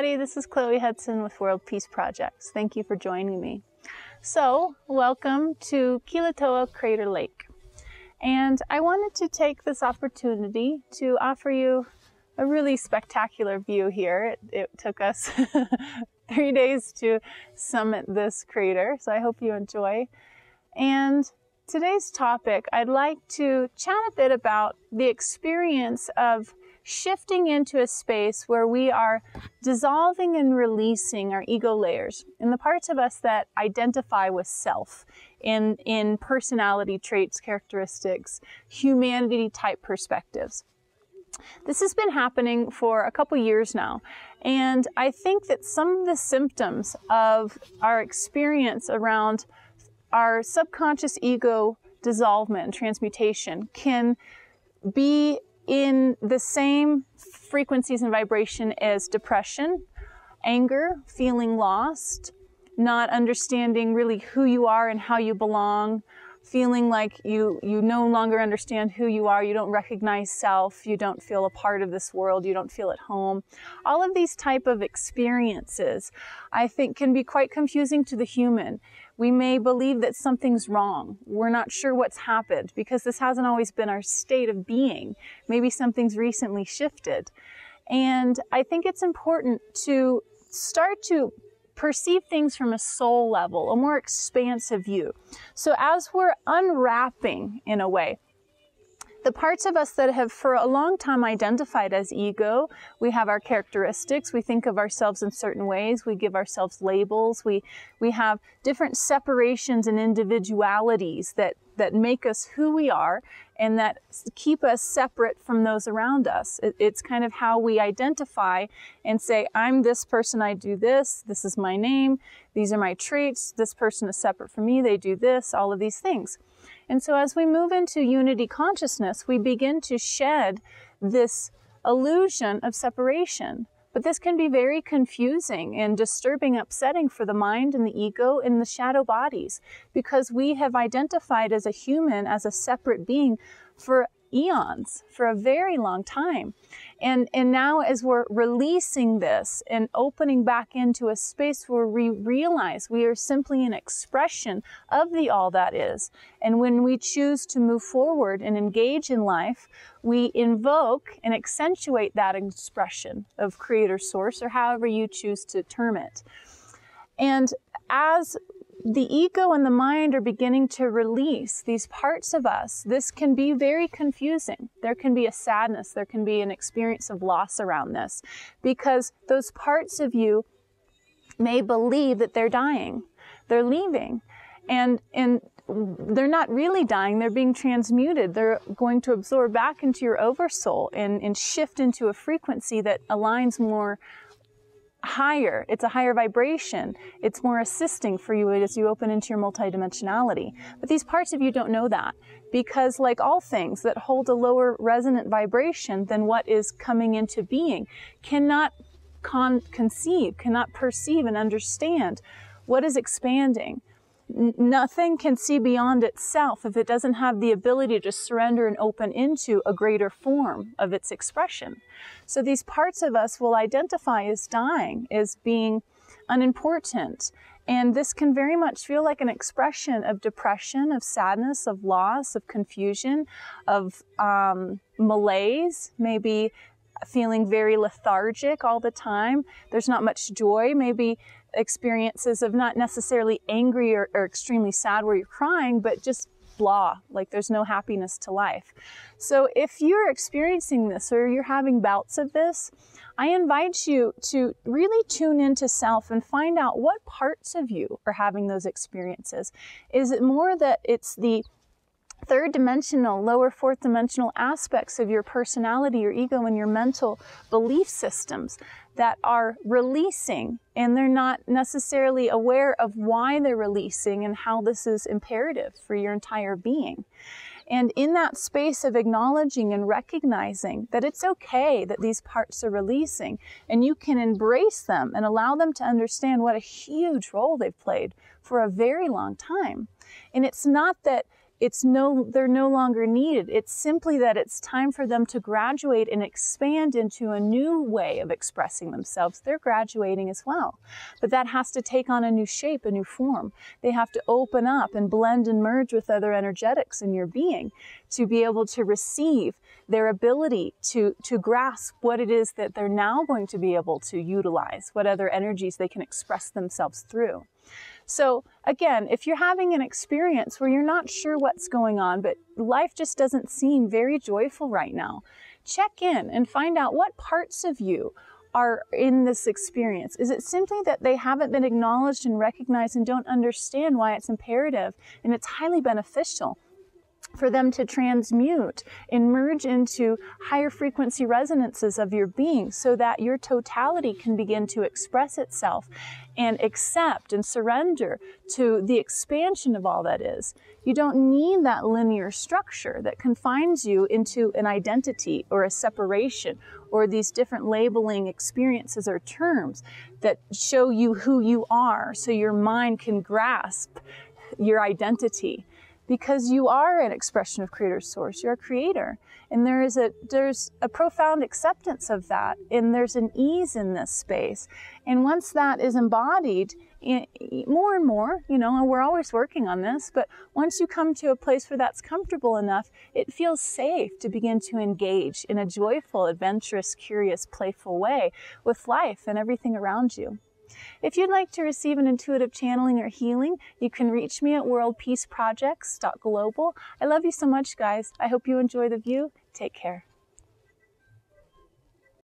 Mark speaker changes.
Speaker 1: everybody, this is Chloe Hudson with World Peace Projects. Thank you for joining me. So, welcome to Quilotoa Crater Lake. And I wanted to take this opportunity to offer you a really spectacular view here. It took us 3 days to summit this crater, so I hope you enjoy. And today's topic, I'd like to chat a bit about the experience of shifting into a space where we are dissolving and releasing our ego layers and the parts of us that identify with self in personality traits, characteristics, humanity type perspectives. This has been happening for a couple years now, and I think that some of the symptoms of our experience around our subconscious ego dissolvement and transmutation can be in the same frequencies and vibration as depression, anger, feeling lost, not understanding really who you are and how you belong, feeling like you no longer understand who you are, you don't recognize self, you don't feel a part of this world, you don't feel at home. All of these type of experiences, I think, can be quite confusing to the human. We may believe that something's wrong. We're not sure what's happened because this hasn't always been our state of being. Maybe something's recently shifted. And I think it's important to start to perceive things from a soul level, a more expansive view. So as we're unwrapping, in a way, the parts of us that have for a long time identified as ego, we have our characteristics, we think of ourselves in certain ways, we give ourselves labels, we have different separations and individualities that make us who we are and that keep us separate from those around us. It's kind of how we identify and say, I'm this person, I do this, this is my name, these are my traits, this person is separate from me, they do this, all of these things. And so as we move into unity consciousness, we begin to shed this illusion of separation. But this can be very confusing and disturbing, upsetting for the mind and the ego and the shadow bodies, because we have identified as a human, as a separate being for eons, for a very long time. And now as we're releasing this and opening back into a space where we realize we are simply an expression of the all that is. And when we choose to move forward and engage in life, we invoke and accentuate that expression of Creator Source, or however you choose to term it. And as the ego and the mind are beginning to release these parts of us, this can be very confusing. There can be a sadness, there can be an experience of loss around this, because those parts of you may believe that they're dying, they're leaving, and they're not really dying, they're being transmuted. They're going to absorb back into your oversoul and shift into a frequency that aligns more higher. It's a higher vibration. It's more assisting for you as you open into your multidimensionality. But these parts of you don't know that, because like all things that hold a lower resonant vibration than what is coming into being, cannot conceive, cannot perceive and understand what is expanding. Nothing can see beyond itself if it doesn't have the ability to surrender and open into a greater form of its expression. So these parts of us will identify as dying, as being unimportant. And this can very much feel like an expression of depression, of sadness, of loss, of confusion, of malaise, maybe feeling very lethargic all the time. There's not much joy, maybe experiences of not necessarily angry or extremely sad where you're crying, but just blah, like there's no happiness to life. So if you're experiencing this or you're having bouts of this, I invite you to really tune into self and find out what parts of you are having those experiences. Is it more that it's the third dimensional, lower fourth dimensional aspects of your personality, your ego, and your mental belief systems that are releasing, and they're not necessarily aware of why they're releasing and how this is imperative for your entire being? And in that space of acknowledging and recognizing that it's okay that these parts are releasing, and you can embrace them and allow them to understand what a huge role they've played for a very long time. And it's not that they're no longer needed. It's simply that it's time for them to graduate and expand into a new way of expressing themselves. They're graduating as well. But that has to take on a new shape, a new form. They have to open up and blend and merge with other energetics in your being to be able to receive their ability to grasp what it is that they're now going to be able to utilize, what other energies they can express themselves through. So again, if you're having an experience where you're not sure what's going on, but life just doesn't seem very joyful right now, check in and find out what parts of you are in this experience. Is it simply that they haven't been acknowledged and recognized and don't understand why it's imperative and it's highly beneficial for them to transmute and merge into higher frequency resonances of your being so that your totality can begin to express itself and accept and surrender to the expansion of all that is? You don't need that linear structure that confines you into an identity or a separation or these different labeling experiences or terms that show you who you are so your mind can grasp your identity. Because you are an expression of Creator Source, you're a creator. And there's a profound acceptance of that, and there's an ease in this space. And once that is embodied, more and more, and we're always working on this, but once you come to a place where that's comfortable enough, it feels safe to begin to engage in a joyful, adventurous, curious, playful way with life and everything around you. If you'd like to receive an intuitive channeling or healing, you can reach me at worldpeaceprojects.global. I love you so much, guys. I hope you enjoy the view. Take care.